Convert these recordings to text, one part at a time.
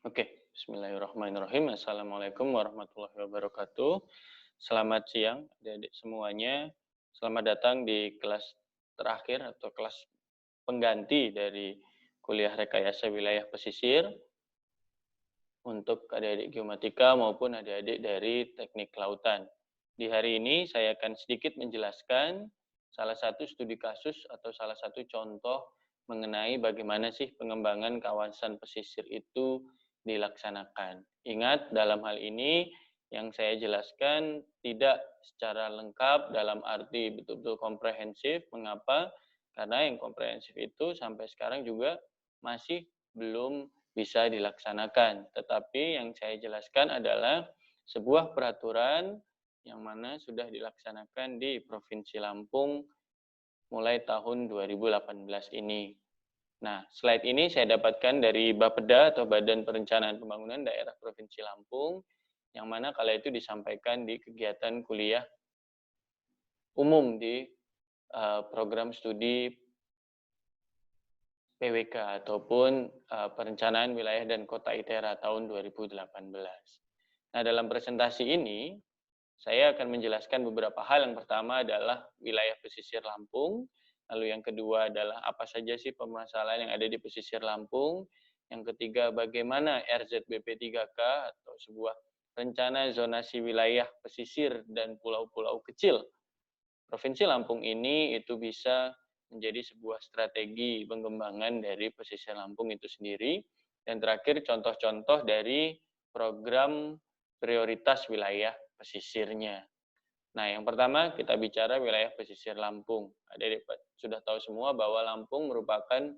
Oke, bismillahirrahmanirrahim. Assalamualaikum warahmatullahi wabarakatuh. Selamat siang, adik-adik semuanya. Selamat datang di kelas terakhir atau kelas pengganti dari kuliah rekayasa wilayah pesisir untuk adik-adik geomatika maupun adik-adik dari teknik kelautan. Di hari ini saya akan sedikit menjelaskan salah satu studi kasus atau salah satu contoh mengenai bagaimana sih pengembangan kawasan pesisir itu dilaksanakan. Ingat, dalam hal ini yang saya jelaskan tidak secara lengkap dalam arti betul-betul komprehensif. Mengapa? Karena yang komprehensif itu sampai sekarang juga masih belum bisa dilaksanakan. Tetapi yang saya jelaskan adalah sebuah peraturan yang mana sudah dilaksanakan di Provinsi Lampung mulai tahun 2018 ini. Nah, slide ini saya dapatkan dari Bapeda atau Badan Perencanaan Pembangunan Daerah Provinsi Lampung, yang mana kala itu disampaikan di kegiatan kuliah umum di program studi PWK ataupun Perencanaan Wilayah dan Kota ITERA tahun 2018. Nah, dalam presentasi ini saya akan menjelaskan beberapa hal. Yang pertama adalah wilayah pesisir Lampung, lalu yang kedua adalah apa saja sih permasalahan yang ada di pesisir Lampung, yang ketiga bagaimana RZBP 3K atau sebuah rencana zonasi wilayah pesisir dan pulau-pulau kecil Provinsi Lampung ini itu bisa menjadi sebuah strategi pengembangan dari pesisir Lampung itu sendiri. Dan terakhir contoh-contoh dari program prioritas wilayah pesisirnya. Nah, yang pertama kita bicara wilayah pesisir Lampung. Adik-adik sudah tahu semua bahwa Lampung merupakan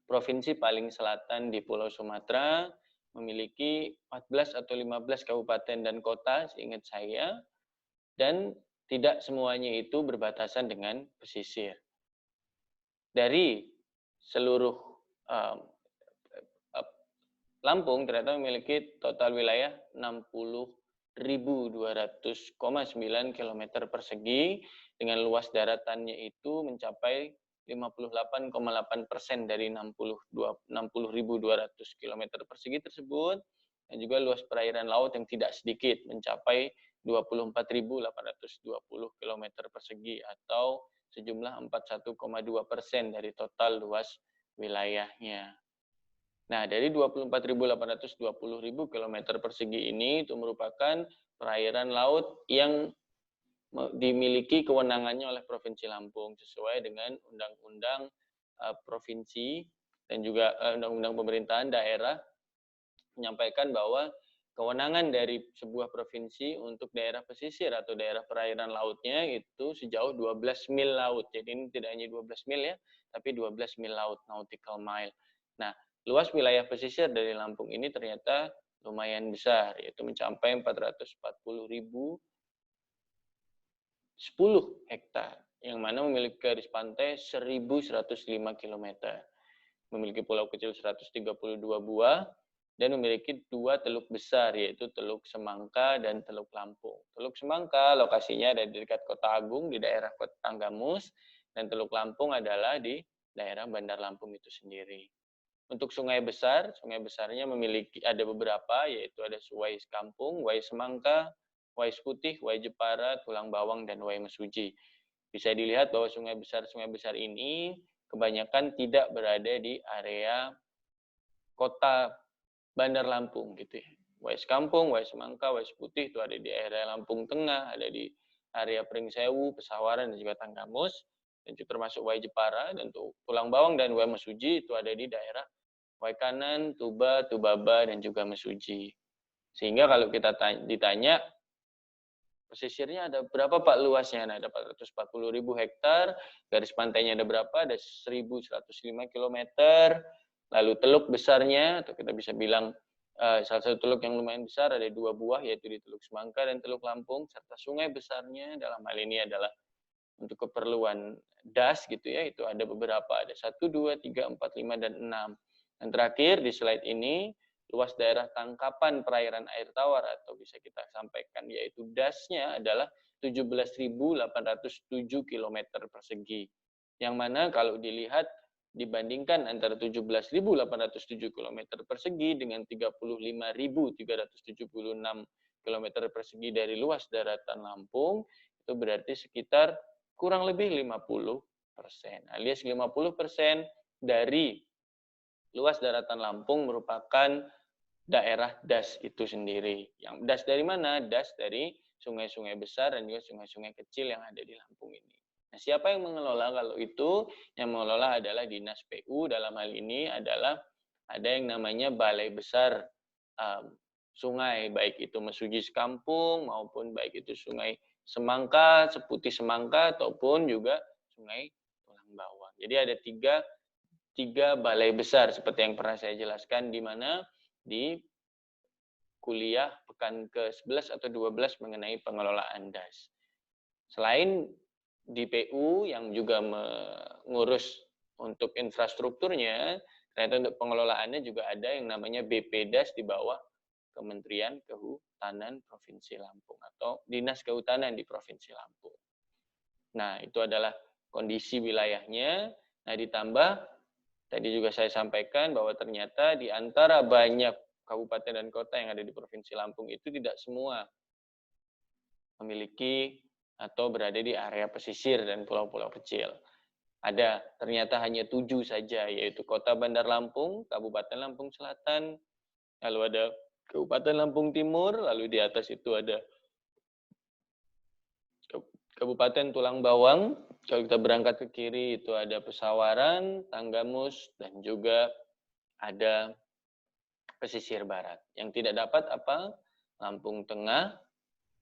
provinsi paling selatan di Pulau Sumatera, memiliki 14 atau 15 kabupaten dan kota seingat saya, dan tidak semuanya itu berbatasan dengan pesisir. Dari seluruh Lampung ternyata memiliki total wilayah 60.200,9 km persegi dengan luas daratannya itu mencapai 58,8% dari 60.200 km persegi tersebut, dan juga luas perairan laut yang tidak sedikit mencapai 24.820 km persegi atau sejumlah 41,2% dari total luas wilayahnya. Nah, dari 24.820 km persegi ini itu merupakan perairan laut yang dimiliki kewenangannya oleh Provinsi Lampung sesuai dengan Undang-Undang Provinsi dan juga Undang-Undang Pemerintahan Daerah menyampaikan bahwa kewenangan dari sebuah provinsi untuk daerah pesisir atau daerah perairan lautnya itu sejauh 12 mil laut. Jadi ini tidak hanya 12 mil ya, tapi 12 mil laut, nautical mile. Nah, luas wilayah pesisir dari Lampung ini ternyata lumayan besar, yaitu mencapai 440.010 hektar, yang mana memiliki garis pantai 1.105 km, memiliki pulau kecil 132 buah, dan memiliki dua teluk besar, yaitu Teluk Semangka dan Teluk Lampung. Teluk Semangka lokasinya ada di dekat Kota Agung, di daerah Kota Tanggamus, dan Teluk Lampung adalah di daerah Bandar Lampung itu sendiri. Untuk sungai besarnya memiliki ada beberapa, yaitu ada Wai Kampung, Wai Semangka, Wai Putih, Wai Jepara, Tulang Bawang, dan Wai Mesuji. Bisa dilihat bahwa sungai besar ini kebanyakan tidak berada di area kota Bandar Lampung gitu ya. Wais Kampung, Wais Semangka, Wais Putih itu ada di area Lampung Tengah, ada di area Pringsewu, Pesawaran, dan juga Tanggamus, dan juga termasuk Wai Jepara, dan Tulang Bawang dan Wai Mesuji itu ada di daerah Wai Kanan, Tuba, Tubaba, dan juga Mesuji. Sehingga kalau kita ditanya, pesisirnya ada berapa Pak luasnya? Nah, ada 440.000 hektar, garis pantainya ada berapa? Ada 1.105 km, lalu teluk besarnya, atau kita bisa bilang salah satu teluk yang lumayan besar, ada 2 buah, yaitu di Teluk Semangka dan Teluk Lampung, serta sungai besarnya dalam hal ini adalah untuk keperluan das gitu ya, itu ada beberapa, ada 1, 2, 3, 4, 5, dan 6. Dan terakhir di slide ini, luas daerah tangkapan perairan air tawar atau bisa kita sampaikan yaitu dasnya adalah 17.807 km persegi. Yang mana kalau dilihat dibandingkan antara 17.807 km persegi dengan 35.376 km persegi dari luas daratan Lampung, itu berarti sekitar kurang lebih 50%, alias 50% dari luas daratan Lampung merupakan daerah das itu sendiri. Yang das dari mana? Das dari sungai-sungai besar dan juga sungai-sungai kecil yang ada di Lampung ini. Nah, siapa yang mengelola kalau itu? Yang mengelola adalah Dinas PU, dalam hal ini adalah ada yang namanya Balai Besar Sungai, baik itu Mesuji Sekampung maupun baik itu Sungai Semangka, Seputih Semangka, ataupun juga Sungai Tulang Bawang. Jadi ada tiga balai besar seperti yang pernah saya jelaskan di mana di kuliah pekan ke-11 atau 12 mengenai pengelolaan das. Selain di PU yang juga mengurus untuk infrastrukturnya, ternyata untuk pengelolaannya juga ada yang namanya BPDAS di bawah Kementerian Kehutanan Provinsi Lampung atau Dinas Kehutanan di Provinsi Lampung. Nah, itu adalah kondisi wilayahnya. Nah, ditambah tadi juga saya sampaikan bahwa ternyata di antara banyak kabupaten dan kota yang ada di Provinsi Lampung itu tidak semua memiliki atau berada di area pesisir dan pulau-pulau kecil. Ada ternyata hanya 7 saja, yaitu Kota Bandar Lampung, Kabupaten Lampung Selatan, lalu ada Kabupaten Lampung Timur, lalu di atas itu ada Kabupaten Tulang Bawang. Kalau kita berangkat ke kiri itu ada Pesawaran, Tanggamus, dan juga ada pesisir barat. Yang tidak dapat apa? Lampung Tengah,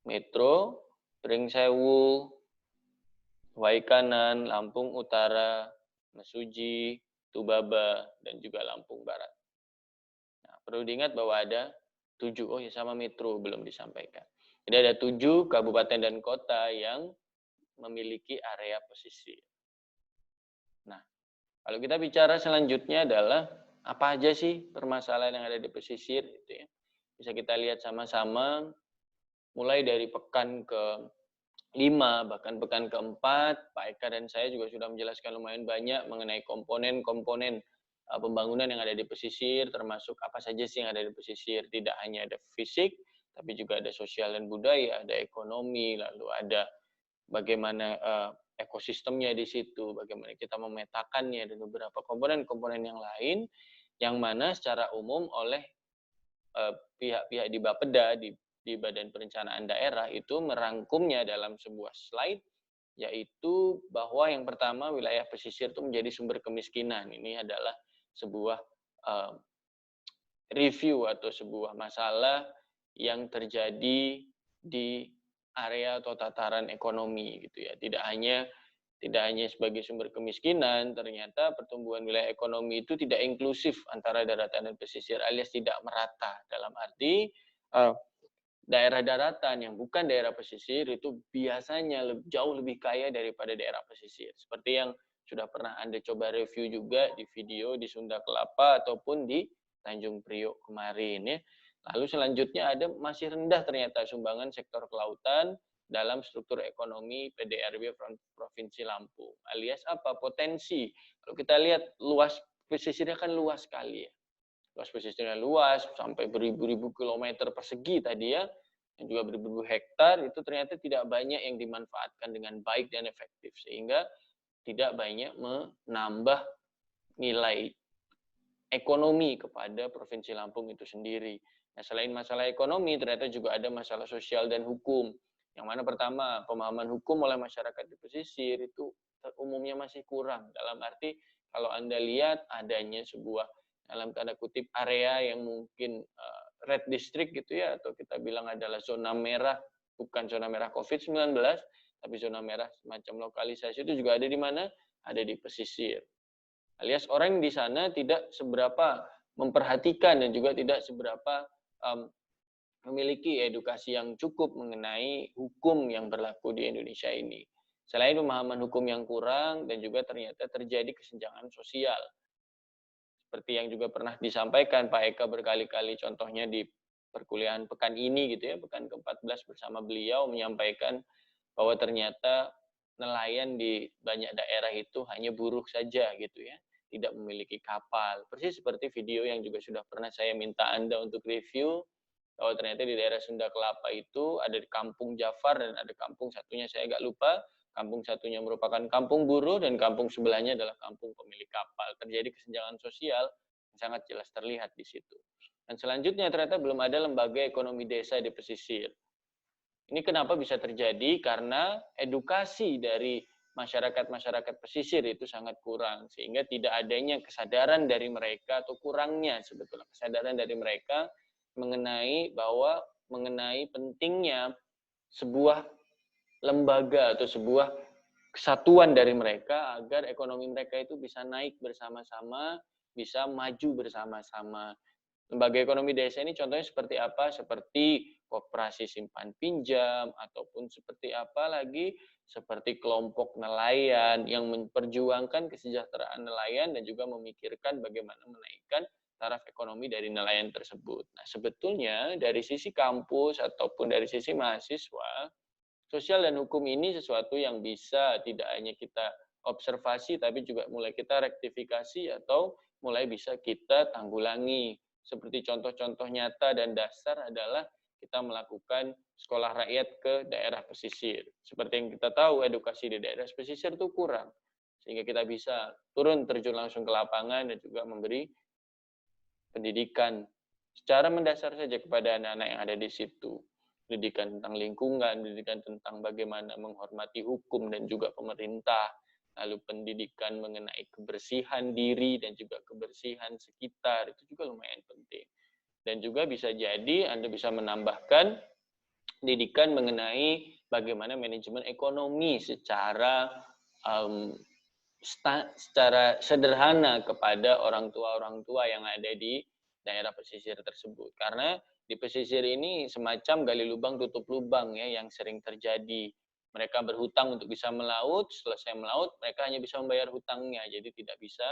Metro, Pringsewu, Waikanan, Lampung Utara, Mesuji, Tubaba, dan juga Lampung Barat. Nah, perlu diingat bahwa ada 7, oh ya sama Metro belum disampaikan. Jadi ada 7 kabupaten dan kota yang memiliki area pesisir. Nah, kalau kita bicara selanjutnya adalah apa aja sih permasalahan yang ada di pesisir, gitu ya. Bisa kita lihat sama-sama mulai dari pekan ke-5, bahkan pekan ke-4, Pak Eka dan saya juga sudah menjelaskan lumayan banyak mengenai komponen-komponen pembangunan yang ada di pesisir, termasuk apa saja sih yang ada di pesisir. Tidak hanya ada fisik, tapi juga ada sosial dan budaya, ada ekonomi, lalu ada bagaimana ekosistemnya di situ, bagaimana kita memetakannya, dan beberapa komponen-komponen yang lain, yang mana secara umum oleh pihak-pihak di Bapeda, di Badan Perencanaan Daerah itu merangkumnya dalam sebuah slide, yaitu bahwa yang pertama wilayah pesisir itu menjadi sumber kemiskinan. Ini adalah sebuah review atau sebuah masalah yang terjadi di area atau tataran ekonomi gitu ya. Tidak hanya sebagai sumber kemiskinan, ternyata pertumbuhan wilayah ekonomi itu tidak inklusif antara daratan dan pesisir, alias tidak merata. Dalam arti daerah daratan yang bukan daerah pesisir itu biasanya jauh lebih kaya daripada daerah pesisir. Seperti yang sudah pernah Anda coba review juga di video di Sunda Kelapa ataupun di Tanjung Priok kemarin ya. Lalu selanjutnya ada masih rendah ternyata sumbangan sektor kelautan dalam struktur ekonomi PDRB Provinsi Lampung. Alias apa? Potensi. Kalau kita lihat luas pesisirnya kan luas sekali ya. Luas pesisirnya luas, sampai beribu-ribu kilometer persegi tadi ya, dan juga beribu-ribu hektar, itu ternyata tidak banyak yang dimanfaatkan dengan baik dan efektif. Sehingga tidak banyak menambah nilai ekonomi kepada Provinsi Lampung itu sendiri. Nah, selain masalah ekonomi, ternyata juga ada masalah sosial dan hukum. Yang mana pertama, pemahaman hukum oleh masyarakat di pesisir itu umumnya masih kurang. Dalam arti, kalau Anda lihat adanya sebuah, dalam tanda kutip, area yang mungkin red district gitu ya, atau kita bilang adalah zona merah, bukan zona merah COVID-19, tapi zona merah semacam lokalisasi itu juga ada di mana? Ada di pesisir. Alias orang di sana tidak seberapa memperhatikan dan juga tidak seberapa memiliki edukasi yang cukup mengenai hukum yang berlaku di Indonesia ini. Selain pemahaman hukum yang kurang dan juga ternyata terjadi kesenjangan sosial. Seperti yang juga pernah disampaikan Pak Eka berkali-kali, contohnya di perkuliahan pekan ini gitu ya, pekan ke-14 bersama beliau menyampaikan bahwa ternyata nelayan di banyak daerah itu hanya buruh saja gitu ya. tidak memiliki kapal. Persis seperti video yang juga sudah pernah saya minta Anda untuk review, bahwa ternyata di daerah Sunda Kelapa itu ada di Kampung Jafar dan ada kampung satunya saya agak lupa. Kampung satunya merupakan kampung buruh dan kampung sebelahnya adalah kampung pemilik kapal. Terjadi kesenjangan sosial yang sangat jelas terlihat di situ. Dan selanjutnya ternyata belum ada lembaga ekonomi desa di pesisir. Ini kenapa bisa terjadi? Karena edukasi dari masyarakat-masyarakat pesisir itu sangat kurang. Sehingga tidak adanya kesadaran dari mereka atau kurangnya sebetulnya kesadaran dari mereka mengenai pentingnya sebuah lembaga atau sebuah kesatuan dari mereka agar ekonomi mereka itu bisa naik bersama-sama, bisa maju bersama-sama. Lembaga ekonomi desa ini contohnya seperti apa? Seperti koperasi simpan pinjam, ataupun seperti apa lagi? Seperti kelompok nelayan yang memperjuangkan kesejahteraan nelayan dan juga memikirkan bagaimana menaikkan taraf ekonomi dari nelayan tersebut. Nah, sebetulnya dari sisi kampus ataupun dari sisi mahasiswa, sosial dan hukum ini sesuatu yang bisa tidak hanya kita observasi, tapi juga mulai kita rektifikasi atau mulai bisa kita tanggulangi. Seperti contoh-contoh nyata dan dasar adalah kita melakukan sekolah rakyat ke daerah pesisir. Seperti yang kita tahu, edukasi di daerah pesisir itu kurang. Sehingga kita bisa turun terjun langsung ke lapangan dan juga memberi pendidikan secara mendasar saja kepada anak-anak yang ada di situ. Pendidikan tentang lingkungan, pendidikan tentang bagaimana menghormati hukum dan juga pemerintah, lalu pendidikan mengenai kebersihan diri dan juga kebersihan sekitar, itu juga lumayan penting. Dan juga bisa jadi Anda bisa menambahkan pendidikan mengenai bagaimana manajemen ekonomi secara sederhana kepada orang tua yang ada di daerah pesisir tersebut. Karena di pesisir ini semacam gali lubang tutup lubang ya yang sering terjadi. Mereka berhutang untuk bisa melaut, selesai melaut mereka hanya bisa membayar hutangnya, jadi tidak bisa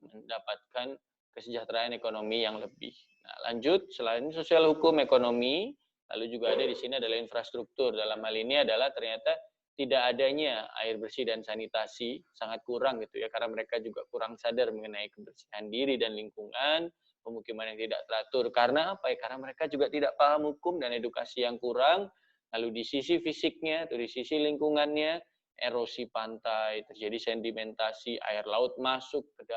mendapatkan kesejahteraan ekonomi yang lebih. Nah, lanjut, selain sosial hukum ekonomi, lalu juga ada di sini adalah infrastruktur. Dalam hal ini adalah ternyata tidak adanya air bersih dan sanitasi, sangat kurang gitu ya, karena mereka juga kurang sadar mengenai kebersihan diri dan lingkungan, pemukiman yang tidak teratur. Karena apa ya? Karena mereka juga tidak paham hukum dan edukasi yang kurang. Lalu di sisi fisiknya, atau di sisi lingkungannya, erosi pantai, terjadi sedimentasi, air laut masuk ke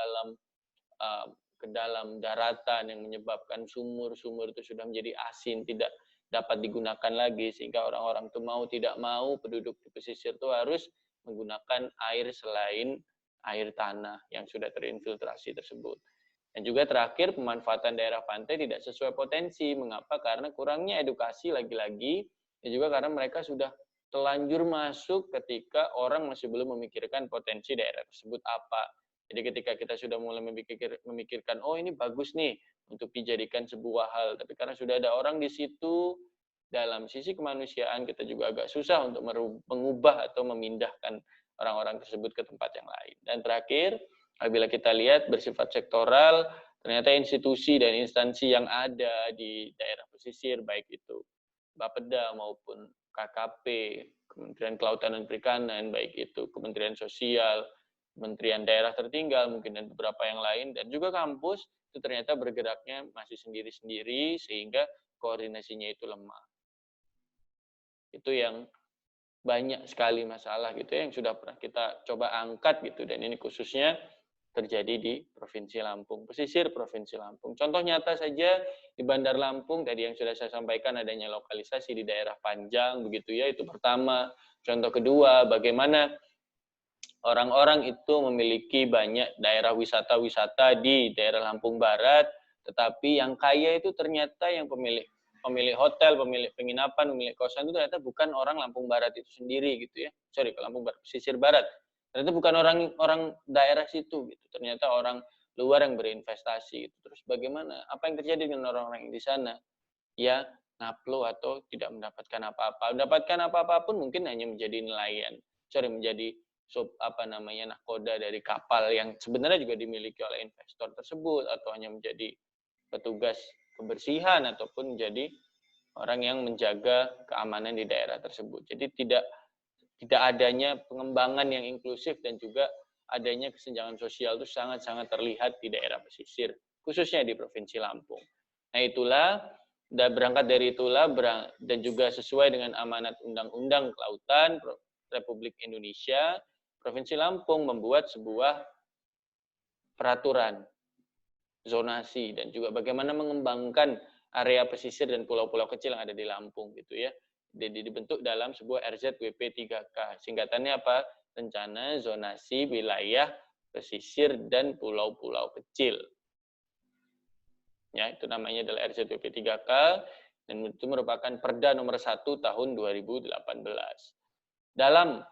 dalam daratan yang menyebabkan sumur-sumur itu sudah menjadi asin, tidak dapat digunakan lagi, sehingga orang-orang itu mau tidak mau penduduk di pesisir itu harus menggunakan air selain air tanah yang sudah terinfiltrasi tersebut. Dan juga terakhir, pemanfaatan daerah pantai tidak sesuai potensi. Mengapa? Karena kurangnya edukasi lagi-lagi, dan juga karena mereka sudah telanjur masuk ketika orang masih belum memikirkan potensi daerah tersebut apa. Jadi ketika kita sudah mulai memikirkan, oh ini bagus nih untuk dijadikan sebuah hal, tapi karena sudah ada orang di situ, dalam sisi kemanusiaan kita juga agak susah untuk mengubah atau memindahkan orang-orang tersebut ke tempat yang lain. Dan terakhir, apabila kita lihat bersifat sektoral, ternyata institusi dan instansi yang ada di daerah pesisir, baik itu Bapeda maupun KKP, Kementerian Kelautan dan Perikanan, baik itu Kementerian Sosial, Kementerian Daerah Tertinggal, mungkin dan beberapa yang lain, dan juga kampus, itu ternyata bergeraknya masih sendiri-sendiri, sehingga koordinasinya itu lemah. Itu yang banyak sekali masalah gitu ya, yang sudah pernah kita coba angkat gitu, dan ini khususnya terjadi di Provinsi Lampung, pesisir Provinsi Lampung. Contoh nyata saja di Bandar Lampung, tadi yang sudah saya sampaikan adanya lokalisasi di daerah Panjang, begitu ya, itu pertama. Contoh kedua, bagaimana orang-orang itu memiliki banyak daerah wisata-wisata di daerah Lampung Barat, tetapi yang kaya itu ternyata yang pemilik hotel, pemilik penginapan, pemilik kosan itu ternyata bukan orang Lampung Barat itu sendiri gitu ya. Sorry, Lampung Barat, pesisir Barat. Ternyata bukan orang daerah situ gitu. Ternyata orang luar yang berinvestasi gitu. Terus bagaimana? Apa yang terjadi dengan orang-orang yang di sana? Ya, ngaplo atau tidak mendapatkan apa-apa. Mendapatkan apa-apa pun mungkin hanya menjadi nelayan. Menjadi nahkoda dari kapal yang sebenarnya juga dimiliki oleh investor tersebut, atau hanya menjadi petugas kebersihan ataupun menjadi orang yang menjaga keamanan di daerah tersebut. Jadi tidak adanya pengembangan yang inklusif dan juga adanya kesenjangan sosial itu sangat-sangat terlihat di daerah pesisir, khususnya di Provinsi Lampung. Nah itulah, berangkat dari itulah dan juga sesuai dengan amanat Undang-Undang Kelautan Republik Indonesia, Provinsi Lampung membuat sebuah peraturan zonasi dan juga bagaimana mengembangkan area pesisir dan pulau-pulau kecil yang ada di Lampung gitu ya. Jadi dibentuk dalam sebuah RZWP 3K. Singkatannya apa? Rencana Zonasi Wilayah Pesisir dan Pulau-pulau Kecil. Ya, itu namanya adalah RZWP 3K dan itu merupakan Perda nomor 1 tahun 2018. Dalam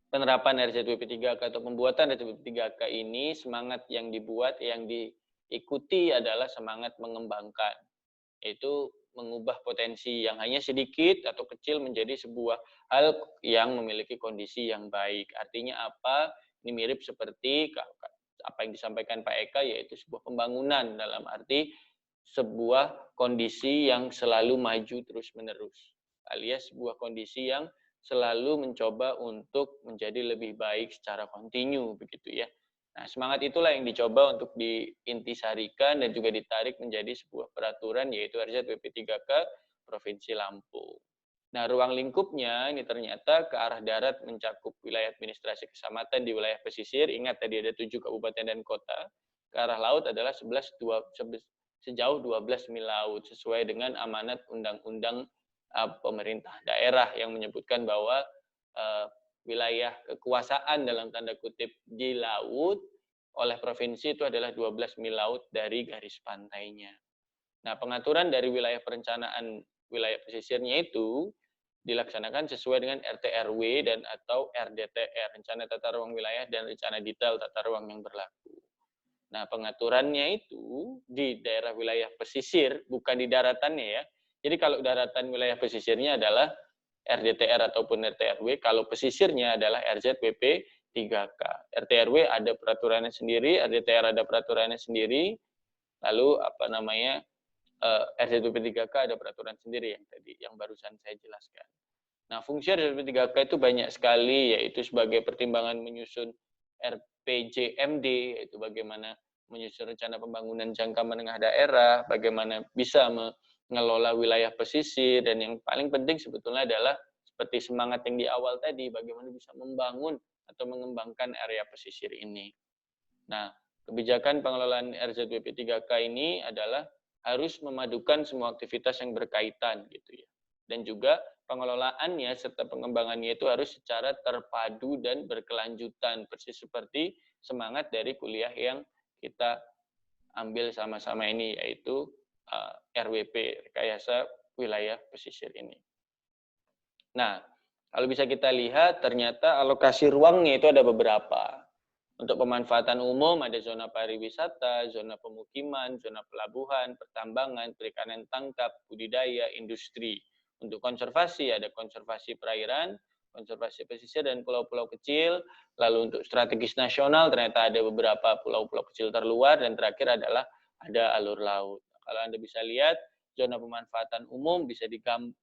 penerapan RZWP 3K atau pembuatan RZWP 3K ini, semangat yang dibuat, yang diikuti adalah semangat mengembangkan, yaitu mengubah potensi yang hanya sedikit atau kecil menjadi sebuah hal yang memiliki kondisi yang baik. Artinya apa? Ini mirip seperti apa yang disampaikan Pak Eka, yaitu sebuah pembangunan dalam arti sebuah kondisi yang selalu maju terus-menerus, alias sebuah kondisi yang selalu mencoba untuk menjadi lebih baik secara kontinu, begitu ya. Nah, semangat itulah yang dicoba untuk diintisarikan dan juga ditarik menjadi sebuah peraturan, yaitu RZWP 3K Provinsi Lampung. Nah, ruang lingkupnya ini ternyata ke arah darat mencakup wilayah administrasi kecamatan di wilayah pesisir. Ingat tadi ada 7 kabupaten dan kota. Ke arah laut adalah sejauh 12 mil laut sesuai dengan amanat Undang-Undang pemerintah daerah yang menyebutkan bahwa wilayah kekuasaan dalam tanda kutip di laut oleh provinsi itu adalah 12 mil laut dari garis pantainya. Nah, pengaturan dari wilayah perencanaan wilayah pesisirnya itu dilaksanakan sesuai dengan RT/RW dan atau RDTR, Rencana Tata Ruang Wilayah dan Rencana Detail Tata Ruang yang berlaku. Nah, pengaturannya itu di daerah wilayah pesisir, bukan di daratannya ya. Jadi kalau daratan wilayah pesisirnya adalah RDTR ataupun RT/RW, kalau pesisirnya adalah RZWP 3K. RT/RW ada peraturannya sendiri, RDTR ada peraturannya sendiri, lalu RZWP 3K ada peraturan sendiri yang barusan saya jelaskan. Nah, fungsi RZWP 3K itu banyak sekali, yaitu sebagai pertimbangan menyusun RPJMD, yaitu bagaimana menyusun rencana pembangunan jangka menengah daerah, bagaimana bisa mengelola wilayah pesisir, dan yang paling penting sebetulnya adalah seperti semangat yang di awal tadi, bagaimana bisa membangun atau mengembangkan area pesisir ini. Nah, kebijakan pengelolaan RZWP 3K ini adalah harus memadukan semua aktivitas yang berkaitan gitu ya. Dan juga pengelolaannya serta pengembangannya itu harus secara terpadu dan berkelanjutan, persis seperti semangat dari kuliah yang kita ambil sama-sama ini, yaitu RWP, Rekayasa Wilayah Pesisir ini. Nah, kalau bisa kita lihat, ternyata alokasi ruangnya itu ada beberapa. Untuk pemanfaatan umum ada zona pariwisata, zona pemukiman, zona pelabuhan, pertambangan, perikanan tangkap, budidaya, industri. Untuk konservasi ada konservasi perairan, konservasi pesisir dan pulau-pulau kecil. Lalu untuk strategis nasional ternyata ada beberapa pulau-pulau kecil terluar, dan terakhir adalah ada alur laut. Kalau Anda bisa lihat, zona pemanfaatan umum bisa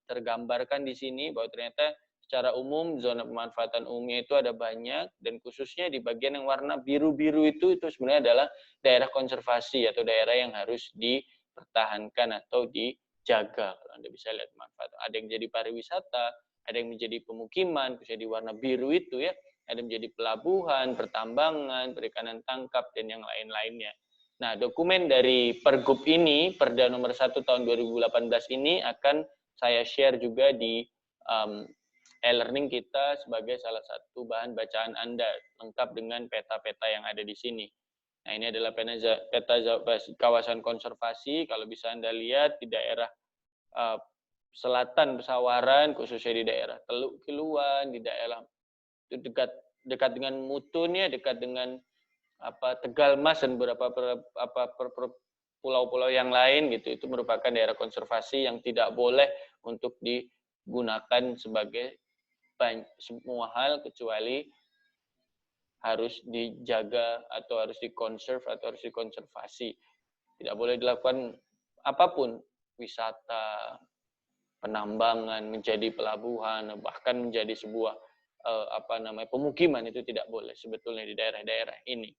tergambarkan di sini bahwa ternyata secara umum zona pemanfaatan umumnya itu ada banyak, dan khususnya di bagian yang warna biru-biru itu sebenarnya adalah daerah konservasi atau daerah yang harus dipertahankan atau dijaga. Kalau Anda bisa lihat manfaat, ada yang jadi pariwisata, ada yang menjadi pemukiman, khususnya di warna biru itu ya, ada yang menjadi pelabuhan, pertambangan, perikanan tangkap, dan yang lain-lainnya. Nah, dokumen dari Pergub ini, Perda nomor 1 tahun 2018 ini akan saya share juga di e-learning kita sebagai salah satu bahan bacaan Anda, lengkap dengan peta-peta yang ada di sini. Nah, ini adalah peta kawasan konservasi. Kalau bisa Anda lihat di daerah selatan Pesawaran, khususnya di daerah Teluk Kiluan, di daerah dekat dengan Mutun ya, dekat dengan Tegal Mas dan beberapa pulau-pulau yang lain gitu, itu merupakan daerah konservasi yang tidak boleh untuk digunakan sebagai semua hal, kecuali harus dijaga atau harus dikonserv atau harus dikonservasi. Tidak boleh dilakukan apapun, wisata, penambangan, menjadi pelabuhan, bahkan menjadi sebuah pemukiman itu tidak boleh sebetulnya di daerah-daerah ini.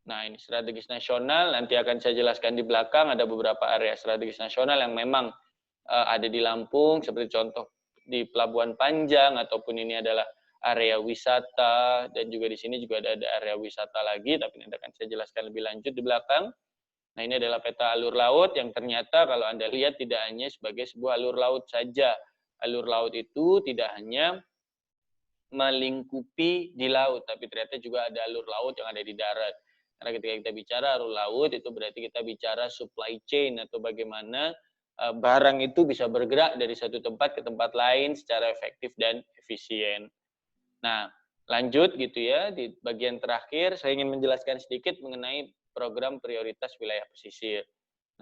Nah, ini strategis nasional, nanti akan saya jelaskan di belakang, ada beberapa area strategis nasional yang memang ada di Lampung, seperti contoh di Pelabuhan Panjang, ataupun ini adalah area wisata, dan juga di sini juga ada area wisata lagi, tapi nanti akan saya jelaskan lebih lanjut di belakang. Nah, ini adalah peta alur laut yang ternyata kalau Anda lihat tidak hanya sebagai sebuah alur laut saja. Alur laut itu tidak hanya melingkupi di laut, tapi ternyata juga ada alur laut yang ada di darat. Karena ketika kita bicara alur laut, itu berarti kita bicara supply chain atau bagaimana barang itu bisa bergerak dari satu tempat ke tempat lain secara efektif dan efisien. Nah, lanjut gitu ya, di bagian terakhir saya ingin menjelaskan sedikit mengenai program prioritas wilayah pesisir.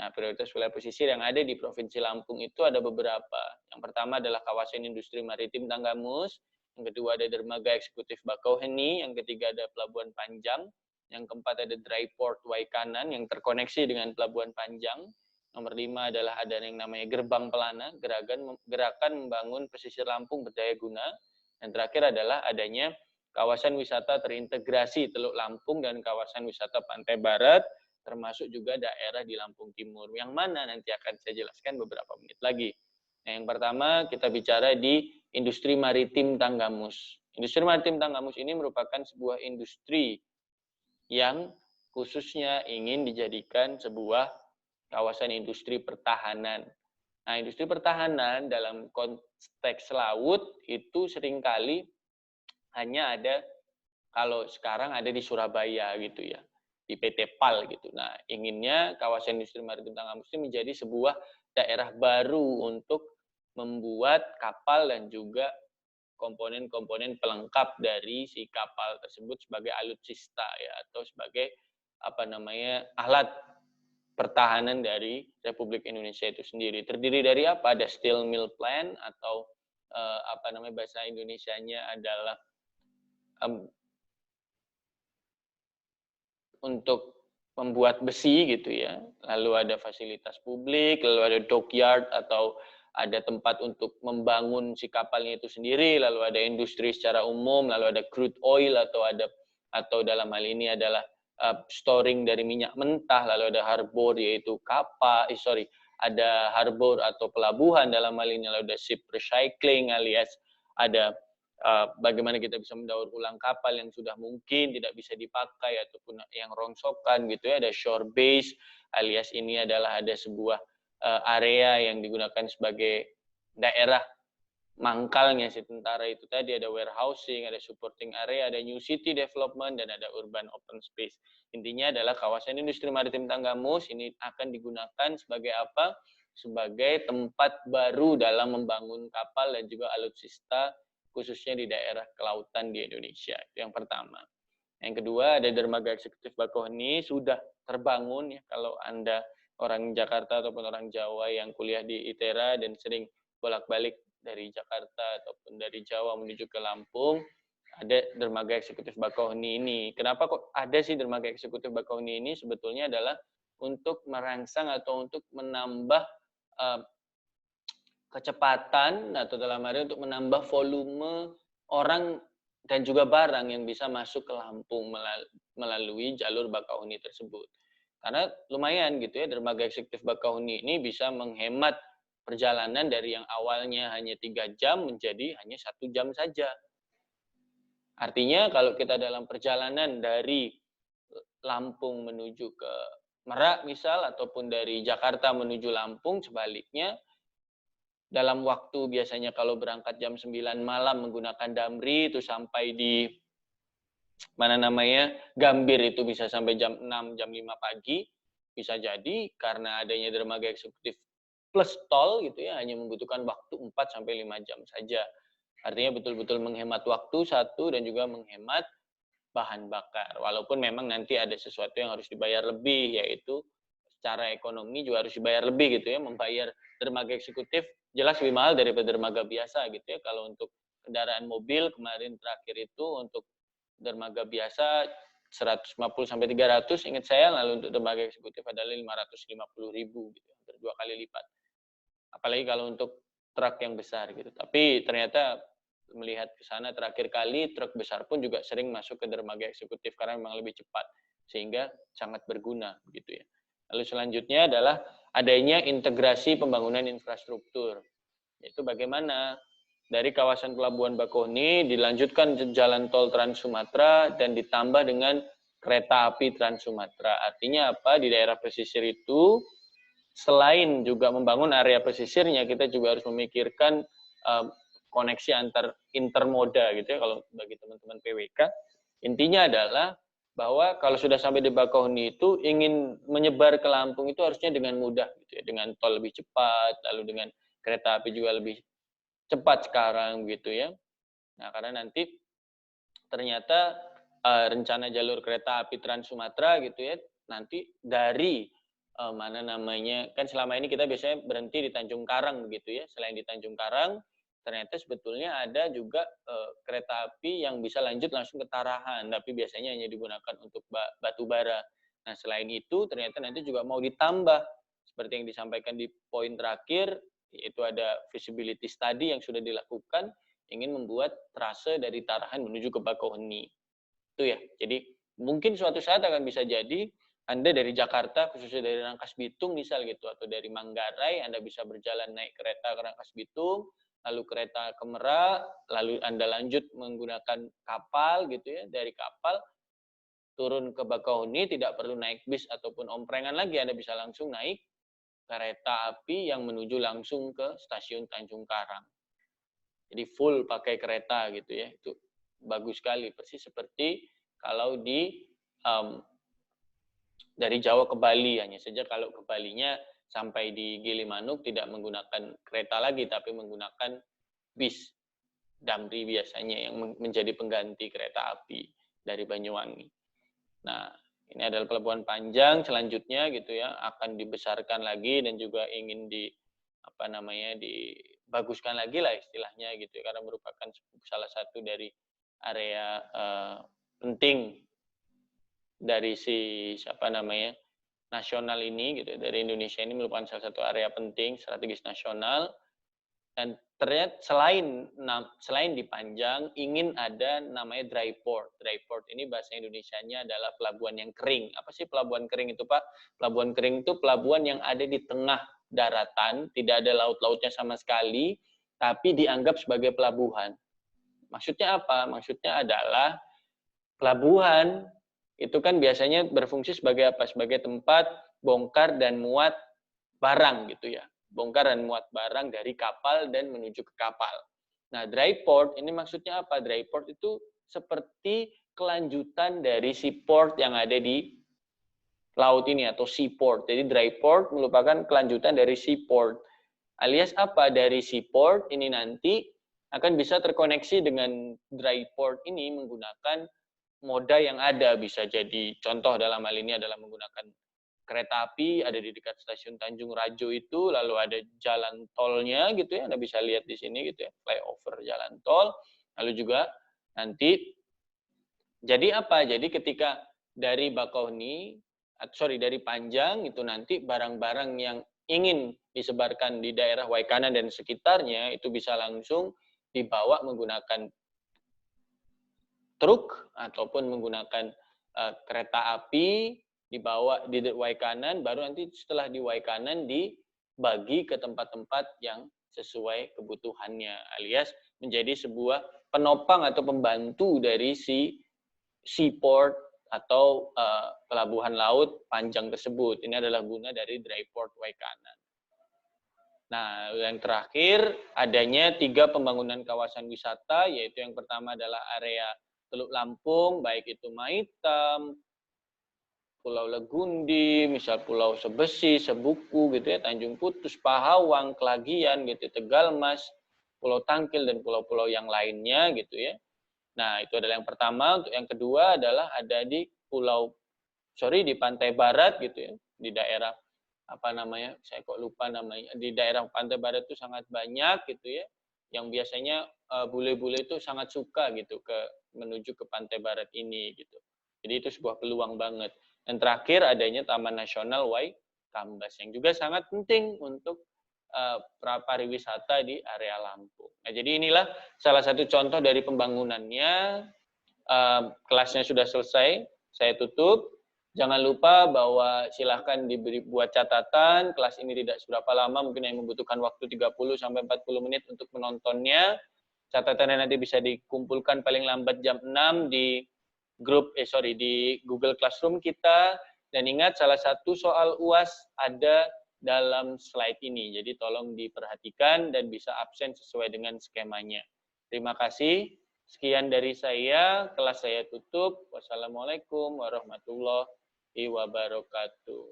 Nah, prioritas wilayah pesisir yang ada di Provinsi Lampung itu ada beberapa. Yang pertama adalah kawasan industri maritim Tanggamus, yang kedua ada dermaga eksekutif Bakauheni, yang ketiga ada Pelabuhan Panjang, yang keempat ada Dry Port Waikanan yang terkoneksi dengan Pelabuhan Panjang, nomor 5 adalah ada yang namanya Gerbang Pelana, gerakan membangun pesisir Lampung berdaya guna, dan terakhir adalah adanya kawasan wisata terintegrasi Teluk Lampung dan kawasan wisata Pantai Barat, termasuk juga daerah di Lampung Timur, yang mana nanti akan saya jelaskan beberapa menit lagi. Nah, yang pertama kita bicara di industri maritim Tanggamus. Industri maritim Tanggamus ini merupakan sebuah industri yang khususnya ingin dijadikan sebuah kawasan industri pertahanan. Nah, industri pertahanan dalam konteks laut itu seringkali hanya ada, kalau sekarang ada di Surabaya gitu ya, di PT PAL gitu. Nah, inginnya kawasan industri maritim Tanggamus ini menjadi sebuah daerah baru untuk membuat kapal dan juga komponen-komponen pelengkap dari si kapal tersebut sebagai alutsista ya, atau sebagai alat pertahanan dari Republik Indonesia itu sendiri. Terdiri dari apa? Ada steel mill plant atau bahasa Indonesianya adalah untuk membuat besi gitu ya. Lalu ada fasilitas publik, lalu ada dockyard atau ada tempat untuk membangun si kapalnya itu sendiri, lalu ada industri secara umum, lalu ada crude oil atau dalam hal ini adalah storing dari minyak mentah, lalu ada harbor yaitu ada harbor atau pelabuhan dalam hal ini, lalu ada ship recycling alias ada bagaimana kita bisa mendaur ulang kapal yang sudah mungkin tidak bisa dipakai ataupun yang rongsokan gitu ya, ada shore base alias ini adalah ada sebuah area yang digunakan sebagai daerah mangkalnya si tentara itu tadi, ada warehousing, ada supporting area, ada new city development, dan ada urban open space. Intinya adalah kawasan industri maritim Tanggamus ini akan digunakan sebagai apa? Sebagai tempat baru dalam membangun kapal dan juga alutsista khususnya di daerah kelautan di Indonesia. Itu yang pertama. Yang kedua ada dermaga eksekutif Bakauheni sudah terbangun ya, kalau Anda orang Jakarta ataupun orang Jawa yang kuliah di ITERA dan sering bolak-balik dari Jakarta ataupun dari Jawa menuju ke Lampung, ada dermaga eksekutif Bakauheni ini. Kenapa kok ada sih dermaga eksekutif Bakauheni ini? Sebetulnya adalah untuk merangsang atau untuk menambah kecepatan atau dalam arti untuk menambah volume orang dan juga barang yang bisa masuk ke Lampung melalui jalur Bakauheni tersebut. Karena lumayan gitu ya, dermaga eksekutif Bakauheni ini bisa menghemat perjalanan dari yang awalnya hanya 3 jam menjadi hanya 1 jam saja. Artinya kalau kita dalam perjalanan dari Lampung menuju ke Merak misal, ataupun dari Jakarta menuju Lampung sebaliknya, dalam waktu biasanya kalau berangkat jam 9 malam menggunakan Damri itu sampai di Gambir itu bisa sampai jam 6, jam 5 pagi. Bisa jadi karena adanya dermaga eksekutif plus tol gitu ya, hanya membutuhkan waktu 4 sampai 5 jam saja. Artinya betul-betul menghemat waktu satu dan juga menghemat bahan bakar. Walaupun memang nanti ada sesuatu yang harus dibayar lebih, yaitu secara ekonomi juga harus dibayar lebih gitu ya, membayar dermaga eksekutif jelas lebih mahal daripada dermaga biasa gitu ya. Kalau untuk kendaraan mobil kemarin terakhir itu untuk dermaga biasa 150 sampai 300 ingat saya, lalu untuk dermaga eksekutif adalah 550.000 gitu, hampir 2 kali lipat. Apalagi kalau untuk truk yang besar gitu. Tapi ternyata melihat ke sana terakhir kali, truk besar pun juga sering masuk ke dermaga eksekutif karena memang lebih cepat, sehingga sangat berguna gitu ya. Lalu selanjutnya adalah adanya integrasi pembangunan infrastruktur. Yaitu bagaimana dari kawasan Pelabuhan Bakauheni dilanjutkan jalan tol Trans Sumatera dan ditambah dengan kereta api Trans Sumatera. Artinya apa? Di daerah pesisir itu selain juga membangun area pesisirnya, kita juga harus memikirkan koneksi antar intermoda gitu ya kalau bagi teman-teman PWK. Intinya adalah bahwa kalau sudah sampai di Bakauheni itu ingin menyebar ke Lampung itu harusnya dengan mudah gitu ya, dengan tol lebih cepat, lalu dengan kereta api juga lebih cepat sekarang gitu ya. Nah, karena nanti ternyata rencana jalur kereta api Trans Sumatera gitu ya, nanti dari mana namanya, kan selama ini kita biasanya berhenti di Tanjung Karang begitu ya. Selain di Tanjung Karang, ternyata sebetulnya ada juga kereta api yang bisa lanjut langsung ke Tarahan, tapi biasanya hanya digunakan untuk batu bara. Nah, selain itu ternyata nanti juga mau ditambah seperti yang disampaikan di poin terakhir, yaitu ada feasibility study yang sudah dilakukan, ingin membuat trase dari Tarahan menuju ke Bakauheni. Itu ya. Jadi mungkin suatu saat akan bisa jadi Anda dari Jakarta, khususnya dari Rangkas Bitung misal gitu, atau dari Manggarai, Anda bisa berjalan naik kereta ke Rangkas Bitung, lalu kereta ke Merak, lalu Anda lanjut menggunakan kapal gitu ya, dari kapal turun ke Bakauheni, tidak perlu naik bis ataupun omprengan lagi, Anda bisa langsung naik kereta api yang menuju langsung ke stasiun Tanjung Karang. Jadi full pakai kereta gitu ya, itu bagus sekali, persis seperti kalau dari Jawa ke Bali, hanya saja kalau ke Balinya sampai di Gilimanuk tidak menggunakan kereta lagi, tapi menggunakan bis Damri biasanya yang menjadi pengganti kereta api dari Banyuwangi. Nah, ini adalah pelabuhan panjang, selanjutnya gitu ya, akan dibesarkan lagi dan juga ingin dibaguskan lagi lah istilahnya gitu ya, karena merupakan salah satu dari area penting dari nasional ini gitu, dari Indonesia ini merupakan salah satu area penting strategis nasional. Dan ternyata selain dipanjang, ingin ada namanya dry port. Dry port ini bahasa Indonesianya adalah pelabuhan yang kering. Apa sih pelabuhan kering itu, Pak? Pelabuhan kering itu pelabuhan yang ada di tengah daratan, tidak ada laut-lautnya sama sekali, tapi dianggap sebagai pelabuhan. Maksudnya apa? Maksudnya adalah pelabuhan itu kan biasanya berfungsi sebagai apa? Sebagai tempat bongkar dan muat barang gitu ya. Bongkar dan muat barang dari kapal dan menuju ke kapal. Nah, dry port ini maksudnya apa? Dry port itu seperti kelanjutan dari seaport yang ada di laut ini atau seaport. Jadi dry port merupakan kelanjutan dari seaport. Alias apa? Dari seaport ini nanti akan bisa terkoneksi dengan dry port ini menggunakan moda yang ada. Bisa jadi contoh dalam hal ini adalah menggunakan kereta api ada di dekat stasiun Tanjung Rajo itu, lalu ada jalan tolnya gitu ya, Anda bisa lihat di sini gitu ya, flyover jalan tol. Lalu juga nanti jadi apa? Jadi ketika dari Bakauheni, dari Panjang itu nanti barang-barang yang ingin disebarkan di daerah Waikanan dan sekitarnya itu bisa langsung dibawa menggunakan truk ataupun menggunakan kereta api, dibawa di Waikanan, baru nanti setelah di Waikanan dibagi ke tempat-tempat yang sesuai kebutuhannya, alias menjadi sebuah penopang atau pembantu dari si seaport atau pelabuhan laut panjang tersebut. Ini adalah guna dari dry port Waikanan. Nah, yang terakhir adanya 3 pembangunan kawasan wisata, yaitu yang pertama adalah area Teluk Lampung, baik itu Maitam, Pulau Legundi, misal Pulau Sebesi, Sebuku gitu ya, Tanjung Putus, Pahawang, Kelagian gitu, Tegalmas, Pulau Tangkil dan pulau-pulau yang lainnya gitu ya. Nah, itu adalah yang pertama. Untuk yang kedua adalah ada di di pantai barat gitu ya, di daerah saya kok lupa namanya, di daerah pantai barat itu sangat banyak gitu ya, yang biasanya bule-bule itu sangat suka gitu menuju ke pantai barat ini gitu. Jadi itu sebuah peluang banget. Dan terakhir adanya Taman Nasional Waikambas yang juga sangat penting untuk pariwisata di area Lampung. Nah, jadi inilah salah satu contoh dari pembangunannya. Kelasnya sudah selesai, saya tutup. Jangan lupa bahwa silahkan buat catatan, kelas ini tidak seberapa lama, mungkin yang membutuhkan waktu 30-40 menit untuk menontonnya. Catatannya nanti bisa dikumpulkan paling lambat jam 6 di di Google Classroom kita. Dan ingat, salah satu soal UAS ada dalam slide ini. Jadi tolong diperhatikan dan bisa absen sesuai dengan skemanya. Terima kasih. Sekian dari saya, kelas saya tutup. Wassalamualaikum warahmatullahi wabarakatuh.